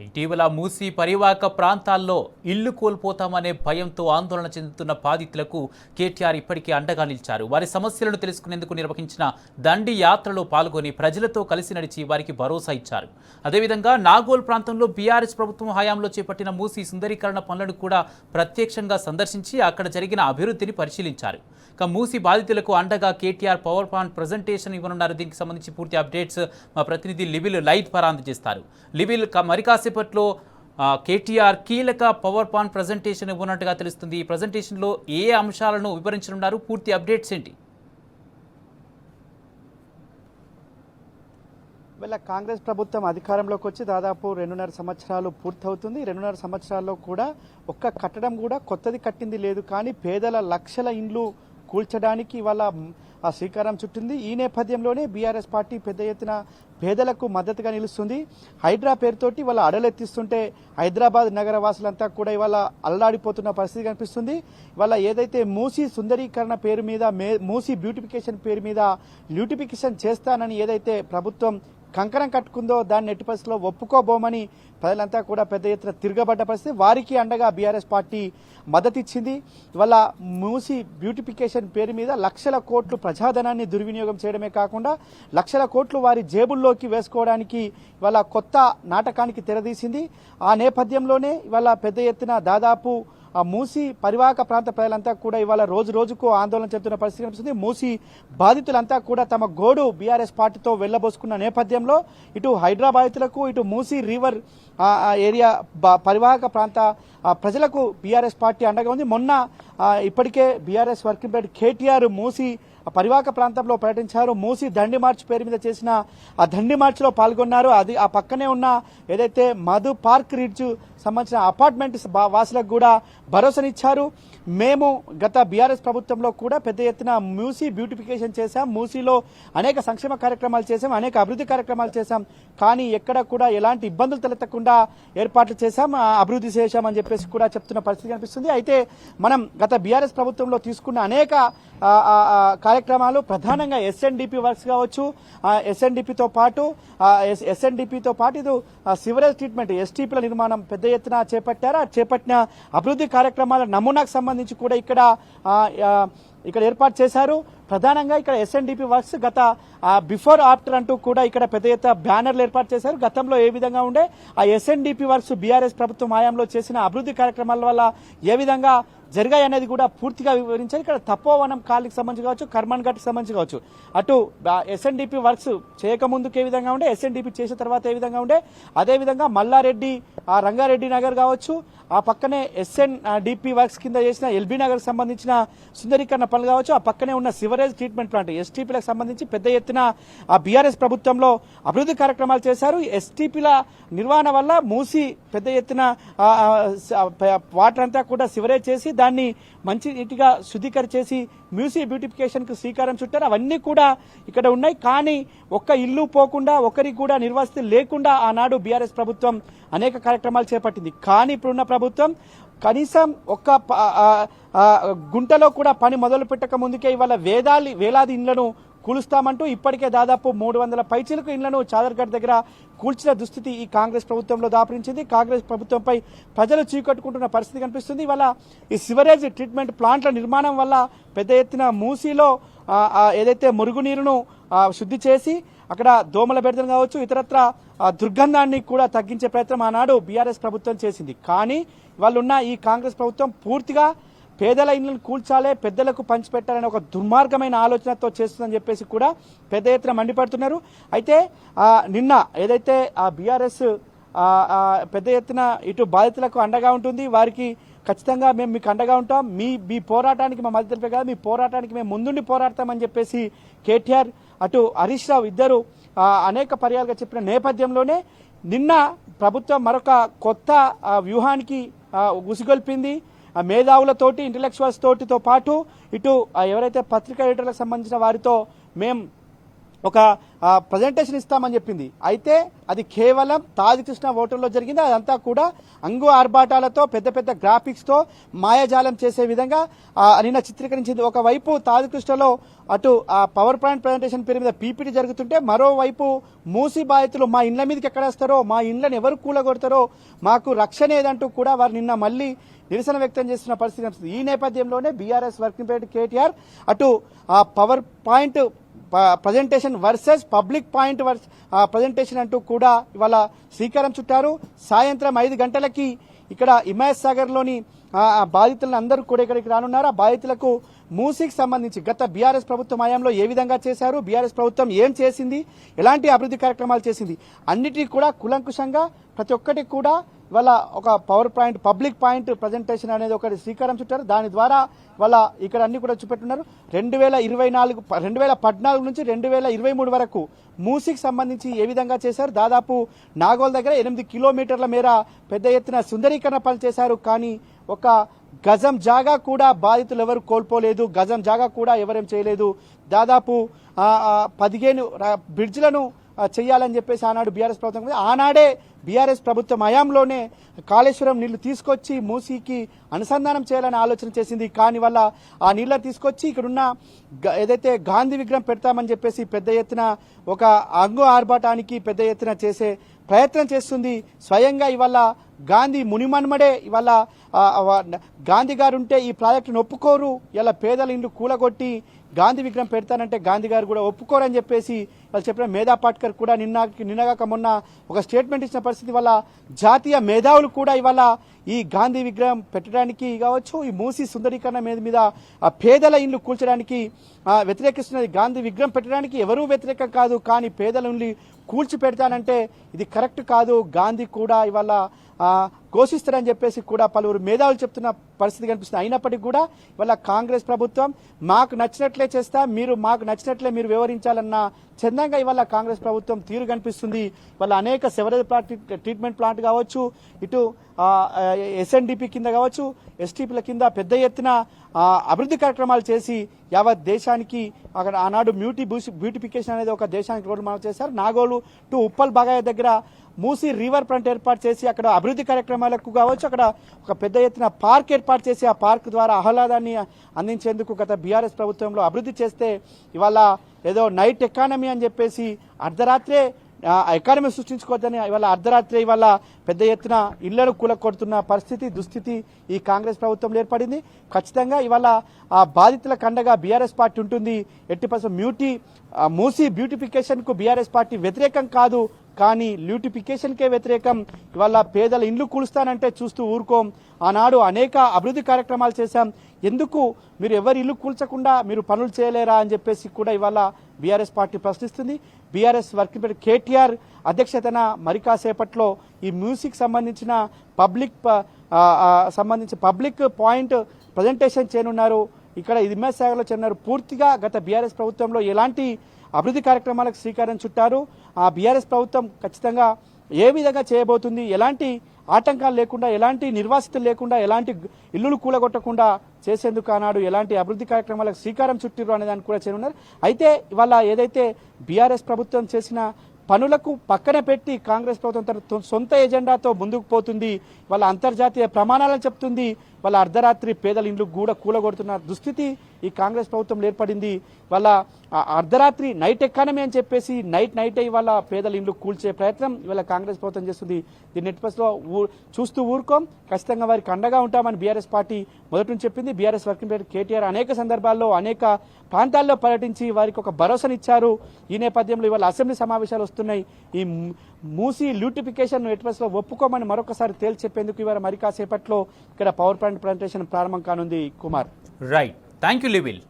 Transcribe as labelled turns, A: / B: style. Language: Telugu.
A: ఇటీవల మూసీ పరివాహక ప్రాంతాల్లో ఇల్లు కోల్పోతామనే భయంతో ఆందోళన చెందుతున్న బాధితులకు కేటీఆర్ ఇప్పటికే అండగా నిలిచారు. వారి సమస్యలను తెలుసుకునేందుకు నిర్వహించిన దండి యాత్రలో పాల్గొని ప్రజలతో కలిసి నడిచి వారికి భరోసా ఇచ్చారు. అదేవిధంగా నాగోల్ ప్రాంతంలో బీఆర్ఎస్ ప్రభుత్వం హయాంలో చేపట్టిన మూసీ సుందరీకరణ పనులను కూడా ప్రత్యక్షంగా సందర్శించి అక్కడ జరిగిన అభివృద్ధిని పరిశీలించారు. మూసీ బాధితులకు అండగా కేటీఆర్ పవర్ పాయింట్ ప్రజెంటేషన్ ఇవ్వనున్నారు. దీనికి సంబంధించి పూర్తి అప్డేట్స్ మా ప్రతినిధి లిబిల్ లైట్ పరా అందజేస్తారు. లిబిల్ మరికాసేపట్లో కేటీఆర్ కీలక పవర్ పాయింట్ ప్రజెంటేషన్ ఇవ్వనున్నట్టుగా తెలుస్తుంది. ఈ ప్రజెంటేషన్లో ఏ అంశాలను వివరించనున్నారు? పూర్తి అప్డేట్స్ ఏంటి?
B: వీళ్ళ కాంగ్రెస్ ప్రభుత్వం అధికారంలోకి వచ్చి దాదాపు 2.5 సంవత్సరాలు పూర్తవుతుంది. 2.5 సంవత్సరాల్లో కూడా ఒక్క కట్టడం కూడా కొత్తది కట్టింది లేదు. కానీ పేదల లక్షల ఇండ్లు కూల్చడానికి వాళ్ళ ఆ శ్రీకారం చుట్టింది. ఈ నేపథ్యంలోనే బీఆర్ఎస్ పార్టీ పెద్ద ఎత్తున పేదలకు మద్దతుగా నిలుస్తుంది. హైడ్రా పేరుతోటి వాళ్ళ అడలెత్తిస్తుంటే హైదరాబాద్ నగర వాసులంతా కూడా ఇవాళ అల్లాడిపోతున్న పరిస్థితి కనిపిస్తుంది. ఇవాళ ఏదైతే మూసీ సుందరీకరణ పేరు మీద మూసీ బ్యూటిఫికేషన్ పేరు మీద బ్యూటిఫికేషన్ చేస్తానని ఏదైతే ప్రభుత్వం కంకణం కట్టుకుందో దాన్ని ఎట్టి పరిస్థితిలో ఒప్పుకోబోమని ప్రజలంతా కూడా పెద్ద ఎత్తున తిరగబడ్డ పరిస్థితి. వారికి అండగా బీఆర్ఎస్ పార్టీ మద్దతు ఇచ్చింది. ఇవాళ మూసీ బ్యూటిఫికేషన్ పేరు మీద లక్షల కోట్లు ప్రజాధనాన్ని దుర్వినియోగం చేయడమే కాకుండా లక్షల కోట్లు వారి జేబుల్లోకి వేసుకోవడానికి ఇవాళ కొత్త నాటకానికి తెరదీసింది. ఆ నేపథ్యంలోనే ఇవాళ పెద్ద ఎత్తున దాదాపు ఆ మూసీ పరివాహక ప్రాంత ప్రజలంతా కూడా ఇవాళ రోజు రోజుకు ఆందోళన చెందుతున్న పరిస్థితి కనిపిస్తుంది. మూసీ బాధితులంతా కూడా తమ గోడు బీఆర్ఎస్ పార్టీతో వెళ్లబోసుకున్న నేపథ్యంలో ఇటు హైదరాబాద్లకు ఇటు మూసీ రివర్ ఏరియా పరివాహక ప్రాంత ప్రజలకు బీఆర్ఎస్ పార్టీ అండగా ఉంది. మొన్న ఇప్పటికే BRS working president KTR Musi పరివాహక ప్రాంతంలో పర్యటించారు. మూసీ దండి మార్చ్ పేరు మీద చేసిన ఆ దండి మార్చ్లో పాల్గొన్నారు. అది ఆ పక్కనే ఉన్న ఏదైతే మధు పార్క్ రిడ్జ్ సంబంధించిన అపార్ట్మెంట్ వాసులకు కూడా భరోసానిచ్చారు. మేము గత బీఆర్ఎస్ ప్రభుత్వంలో కూడా పెద్ద ఎత్తున మూసీ బ్యూటిఫికేషన్ చేశాం, మూసీలో అనేక సంక్షేమ కార్యక్రమాలు చేశాం, అనేక అభివృద్ధి కార్యక్రమాలు చేశాం. కానీ ఎక్కడ కూడా ఎలాంటి ఇబ్బందులు తలెత్తకుండా ఏర్పాట్లు చేశాం, అభివృద్ధి చేశామని చెప్పేసి కూడా చెప్తున్న పరిస్థితి కనిపిస్తుంది. అయితే మనం గత బీఆర్ఎస్ ప్రభుత్వంలో తీసుకున్న అనేక కార్యక్రమాలు ప్రధానంగా ఎస్ఎన్డిపి వర్క్స్ కావచ్చు, ఎస్ఎన్డిపితో పాటు ఇది సివరేజ్ ట్రీట్మెంట్ ఎస్టీపీల నిర్మాణం పెద్ద ఎత్తున చేపట్టారు. చేపట్టిన అభివృద్ధి కార్యక్రమాల నమూనాకు సంబంధించి కూడా ఇక్కడ ఏర్పాటు చేశారు. ప్రధానంగా ఇక్కడ ఎస్ఎన్డిపి వర్క్స్ గత బిఫోర్ ఆఫ్టర్ అంటూ కూడా ఇక్కడ పెద్ద ఎత్తున బ్యానర్లు ఏర్పాటు చేశారు. గతంలో ఏ విధంగా ఉండే ఆ ఎస్ఎన్డిపి వర్క్స్ బీఆర్ఎస్ ప్రభుత్వం హయాంలో చేసిన అభివృద్ధి కార్యక్రమాల వల్ల ఏ విధంగా జరిగాయి అనేది కూడా పూర్తిగా వివరించారు. ఇక్కడ తపోవనం కాలనీకి సంబంధించి కావచ్చు, కర్మన్ ఘాట్కి సంబంధించి కావచ్చు, అటు ఎస్ఎన్డిపి వర్క్స్ చేయకముందుకు ఏ విధంగా ఉండే, ఎస్ఎన్డిపి చేసిన తర్వాత ఏ విధంగా ఉండే, అదేవిధంగా మల్లారెడ్డి రంగారెడ్డి నగర్ కావచ్చు, ఆ పక్కనే ఎస్ఎన్డిపి వర్క్స్ కింద చేసిన ఎల్బీ నగర్ సంబంధించిన సుందరీకరణ పనులు కావచ్చు, ఆ పక్కనే ఉన్న సివరేజ్ ట్రీట్మెంట్ ప్లాంట్ ఎస్టీపీలకు సంబంధించి పెద్ద ఎత్తున ఆ బీఆర్ఎస్ ప్రభుత్వంలో అభివృద్ధి కార్యక్రమాలు చేశారు. ఎస్టీపీల నిర్వహణ వల్ల మూసి పెద్ద ఎత్తున వాటర్ అంతా కూడా సివరేజ్ చేసి దాన్ని మంచి నీటిగా శుద్ధీకరణ చేసి మూసీ బ్యూటిఫికేషన్ కు శ్రీకారం చుట్టారు. అవన్నీ కూడా ఇక్కడ ఉన్నాయి. కానీ ఒక్క ఇల్లు పోకుండా ఒకరికి కూడా నిర్వసతి లేకుండా ఆనాడు బీఆర్ఎస్ ప్రభుత్వం అనేక కార్యక్రమాలు చేపట్టింది. కానీ ఇప్పుడున్న ప్రభుత్వం కనీసం ఒక్క గుంటలో కూడా పని మొదలు పెట్టక ముందుకే ఇవాళ వేలాది ఇండ్లను కూలుస్తామంటూ ఇప్పటికే దాదాపు 300 పైచీలకు ఇండ్లను చాదర్ఘట్ దగ్గర కూల్చిన దుస్థితి ఈ కాంగ్రెస్ ప్రభుత్వంలో దాపరించింది. కాంగ్రెస్ ప్రభుత్వంపై ప్రజలు చీకట్టుకుంటున్న పరిస్థితి కనిపిస్తుంది. ఇవాళ ఈ సివరేజ్ ట్రీట్మెంట్ ప్లాంట్ల నిర్మాణం వల్ల పెద్ద ఎత్తున మూసీలో ఏదైతే మురుగునీరును శుద్ధి చేసి అక్కడ దోమల బెడదను కావచ్చు, ఇతరత్ర దుర్గంధాన్ని కూడా తగ్గించే ప్రయత్నం ఆనాడు బీఆర్ఎస్ ప్రభుత్వం చేసింది. కానీ వాళ్ళున్న ఈ కాంగ్రెస్ ప్రభుత్వం పూర్తిగా పేదల ఇళ్లను కూల్చాలే, పెద్దలకు పంచిపెట్టాలనే ఒక దుర్మార్గమైన ఆలోచనతో చేస్తుందని చెప్పేసి కూడా పెద్ద ఎత్తున మండిపడుతున్నారు. అయితే నిన్న ఏదైతే ఆ బీఆర్ఎస్ పెద్ద ఎత్తున ఇటు బాధితులకు అండగా ఉంటుంది, వారికి ఖచ్చితంగా మేము మీకు అండగా ఉంటాం, మీ పోరాటానికి మా మద్దతు తెలిపే కాదు, మీ పోరాటానికి మేము ముందుండి పోరాడతామని చెప్పేసి కేటీఆర్ అటు హరీష్ రావు ఇద్దరు అనేక పర్యాలుగా చెప్పిన నేపథ్యంలోనే నిన్న ప్రభుత్వం మరొక కొత్త వ్యూహానికి ఉసిగొల్పింది. మేధావులతోటి, ఇంటలెక్చువల్స్ తోటితో పాటు ఇటు ఎవరైతే పత్రికా ఎడిటర్లకు సంబంధించిన వారితో మేము ఒక ప్రజెంటేషన్ ఇస్తామని చెప్పింది. అయితే అది కేవలం తాజ్ కృష్ణ హోటల్లో జరిగింది. అదంతా కూడా అంగు ఆర్భాటాలతో పెద్ద పెద్ద గ్రాఫిక్స్తో మాయాజాలం చేసే విధంగా నిన్న చిత్రీకరించింది. ఒకవైపు తాజ్ కృష్ణలో అటు పవర్ పాయింట్ ప్రజెంటేషన్ పేరు మీద పీపీటీ జరుగుతుంటే, మరోవైపు మూసి బాధితులు మా ఇండ్ల మీదకి ఎక్కడేస్తారో, మా ఇండ్లను ఎవరు కూలగొడతారో మాకు రక్షణ ఏదంటూ కూడా వారు నిన్న మళ్ళీ నిరసన వ్యక్తం చేస్తున్న పరిస్థితి కనిపిస్తుంది. ఈ నేపథ్యంలోనే బీఆర్ఎస్ వర్కింగ్ ప్రెసిడెంట్ కేటీఆర్ అటు power point presentation versus public point presentation అంటూ కూడా ఇవాళ శ్రీకారం చుట్టారు. సాయంత్రం 5 గంటలకి ఇక్కడ హిమాయత్ సాగర్ లోని బాధితులను అందరూ కూడా ఇక్కడికి రానున్నారు. ఆ బాధితులకు మూసీకి సంబంధించి గత బీఆర్ఎస్ ప్రభుత్వం హయాంలో ఏ విధంగా చేశారు, బీఆర్ఎస్ ప్రభుత్వం ఏం చేసింది, ఎలాంటి అభివృద్ధి కార్యక్రమాలు చేసింది, అన్నిటికీ కూడా కులంకుశంగా ప్రతి ఒక్కటి కూడా ఇవాళ ఒక power point public point presentation అనేది ఒకటి శ్రీకారం చుట్టారు. దాని ద్వారా వాళ్ళ ఇక్కడ అన్ని కూడా చూపెట్టున్నారు. 2014 నుంచి 2023 వరకు మూసీకి సంబంధించి ఏ విధంగా చేశారు, దాదాపు నాగోల్ దగ్గర 8 కిలోమీటర్ల మేర పెద్ద ఎత్తున సుందరీకరణ పనులు చేశారు. కానీ ఒక గజం జాగా కూడా బాధితులు ఎవరు కోల్పోలేదు, గజం జాగా కూడా ఎవరేం చేయలేదు. దాదాపు 15 బ్రిడ్జ్లను చేయాలని చెప్పేసి ఆనాడు బీఆర్ఎస్ ప్రభుత్వం, ఆనాడే బీఆర్ఎస్ ప్రభుత్వం హయాంలోనే కాళేశ్వరం నీళ్లు తీసుకొచ్చి మూసీకి అనుసంధానం చేయాలని ఆలోచన చేసింది. కానీ వల్ల ఆ నీళ్లు తీసుకొచ్చి ఇక్కడున్న ఏదైతే గాంధీ విగ్రహం పెడతామని చెప్పేసి పెద్ద ఎత్తున ఒక అంగు ఆర్భాటానికి పెద్ద ఎత్తున చేసే ప్రయత్నం చేస్తుంది. స్వయంగా ఇవాళ గాంధీ మునిమన్మడే ఇవాళ గాంధీ గారు ఉంటే ఈ ప్రాజెక్టును ఒప్పుకోరు, ఇలా పేదల ఇండ్లు కూలగొట్టి గాంధీ విగ్రహం పెడతానంటే గాంధీ గారు కూడా ఒప్పుకోరని చెప్పేసి వాళ్ళు చెప్పిన మేధా పాట్కర్ కూడా నిన్నగాక మొన్న ఒక స్టేట్మెంట్ ఇచ్చిన పరిస్థితి వల్ల జాతీయ మేధావులు కూడా ఇవాళ ఈ గాంధీ విగ్రహం పెట్టడానికి కావచ్చు, ఈ మూసీ సుందరీకరణ మీద పేదల ఇండ్లు కూల్చడానికి వ్యతిరేకిస్తున్నది. గాంధీ విగ్రహం పెట్టడానికి ఎవరూ వ్యతిరేకం కాదు, కానీ పేదల ఇండ్లు కూల్చి పెడతానంటే ఇది కరెక్ట్ కాదు, గాంధీ కూడా ఇవాళ ఘోషిస్తారని చెప్పేసి కూడా పలువురు మేధావులు చెప్తున్న పరిస్థితి కనిపిస్తుంది. అయినప్పటికీ కూడా ఇవాళ కాంగ్రెస్ ప్రభుత్వం మాకు నచ్చినట్లే చేస్తా, మాకు నచ్చినట్లే మీరు వివరించాలన్న చందంగా ఇవాళ కాంగ్రెస్ ప్రభుత్వం తీరు కనిపిస్తుంది. ఇవాళ అనేక సెవరేజ్ ట్రీట్మెంట్ ప్లాంట్ కావచ్చు, ఇటు ఎస్ఎన్డిపి కింద కావచ్చు, ఎస్టీపీల కింద పెద్ద ఎత్తున అభివృద్ధి కార్యక్రమాలు చేసి యావత్ దేశానికి అక్కడ ఆనాడు బ్యూటిఫికేషన్ అనేది ఒక దేశానికి రోడ్డు మార్పు చేశారు. నాగోలు టు ఉప్పల్ బాగాయ దగ్గర మూసీ రివర్ ఫ్రంట్ ఏర్పాటు చేసి అక్కడ అభివృద్ధి కార్యక్రమాలకు కావచ్చు, అక్కడ ఒక పెద్ద ఎత్తున పార్క్ ఏర్పాటు చేసి ఆ పార్క్ ద్వారా ఆహ్లాదాన్ని అందించేందుకు గత బీఆర్ఎస్ ప్రభుత్వంలో అభివృద్ధి చేస్తే ఇవాళ ఏదో నైట్ ఎకానమీ అని చెప్పేసి అర్ధరాత్రే ఎకానమీ సృష్టించుకోవద్దని ఇవాళ అర్ధరాత్రి ఇవాళ పెద్ద ఎత్తున ఇళ్లను కూలకొడుతున్న పరిస్థితి దుస్థితి ఈ కాంగ్రెస్ ప్రభుత్వంలో ఏర్పడింది. ఖచ్చితంగా ఇవాళ ఆ బాధితుల కండగా బీఆర్ఎస్ పార్టీ ఉంటుంది. 80% మూసీ బ్యూటిఫికేషన్ కు బీఆర్ఎస్ పార్టీ వ్యతిరేకం కాదు, కానీ ల్యూటిఫికేషన్ కే వ్యతిరేకం. ఇవాళ పేదల ఇండ్లు కూలుస్తానంటే చూస్తూ ఊరుకోం. ఆనాడు అనేక అభివృద్ధి కార్యక్రమాలు చేశాం, ఎందుకు మీరు ఎవరి ఇల్లు కూల్చకుండా మీరు పనులు చేయలేరా అని చెప్పేసి కూడా ఇవాళ బీఆర్ఎస్ పార్టీ ప్రశ్నిస్తుంది. బీఆర్ఎస్ వర్కింగ్ ప్రెసిడెంట్ కేటీఆర్ అధ్యక్షతన మరి కాసేపట్లో ఈ మ్యూజిక్ సంబంధించిన పబ్లిక్ పాయింట్ ప్రజెంటేషన్ చేయనున్నారు. ఇక్కడ హిమాయత్ సాగర్లో చేయనున్నారు. పూర్తిగా గత బీఆర్ఎస్ ప్రభుత్వంలో ఎలాంటి అభివృద్ధి కార్యక్రమాలకు శ్రీకారం చుట్టారు, ఆ బీఆర్ఎస్ ప్రభుత్వం ఖచ్చితంగా ఏ విధంగా చేయబోతుంది, ఎలాంటి ఆటంకాలు లేకుండా, ఎలాంటి నిర్వాసితులు లేకుండా, ఎలాంటి ఇల్లులు కూలగొట్టకుండా చేసేందుకు ఆనాడు ఎలాంటి అభివృద్ధి కార్యక్రమాలకు శ్రీకారం చుట్టిరు అనే దాన్ని కూడా చేయనున్నారు. అయితే ఇవాళ ఏదైతే బీఆర్ఎస్ ప్రభుత్వం చేసిన పనులకు పక్కన పెట్టి కాంగ్రెస్ ప్రభుత్వం తన సొంత ఎజెండాతో ముందుకు పోతుంది. వాళ్ళ అంతర్జాతీయ ప్రమాణాలను చెప్తుంది. వాళ్ళ అర్ధరాత్రి పేదల ఇండ్లు కూడా కూలగొడుతున్న దుస్థితి ఈ కాంగ్రెస్ ప్రభుత్వంలో ఏర్పడింది. వాళ్ళ అర్ధరాత్రి నైట్ ఎకానమీ అని చెప్పేసి నైట్ ఇవాళ పేదల ఇండ్లు కూల్చే ప్రయత్నం ఇవాళ కాంగ్రెస్ ప్రభుత్వం చేస్తుంది. దీన్ని నెట్పస్లో చూస్తూ ఊరుకోం, ఖచ్చితంగా వారికి అండగా ఉంటామని బీఆర్ఎస్ పార్టీ మొదటి నుంచి చెప్పింది. బీఆర్ఎస్ వర్కింగ్ ప్రెసిడెంట్ కేటీఆర్ అనేక సందర్భాల్లో అనేక ప్రాంతాల్లో పర్యటించి వారికి ఒక భరోసానిచ్చారు. ఈ నేపథ్యంలో ఇవాళ అసెంబ్లీ సమావేశాలు వస్తున్నాయి. ఈ మూసీ ల్యూటిఫికేషన్ నెట్పస్లో ఒప్పుకోమని మరొకసారి తేల్చి చెప్పేందుకు ఇవాళ మరి కాసేపట్లో ఇక్కడ పవర్ పాయింట్ ప్రజెంటేషన్ ప్రారంభం కానుంది. Kumar,
A: right, thank you లివిల్.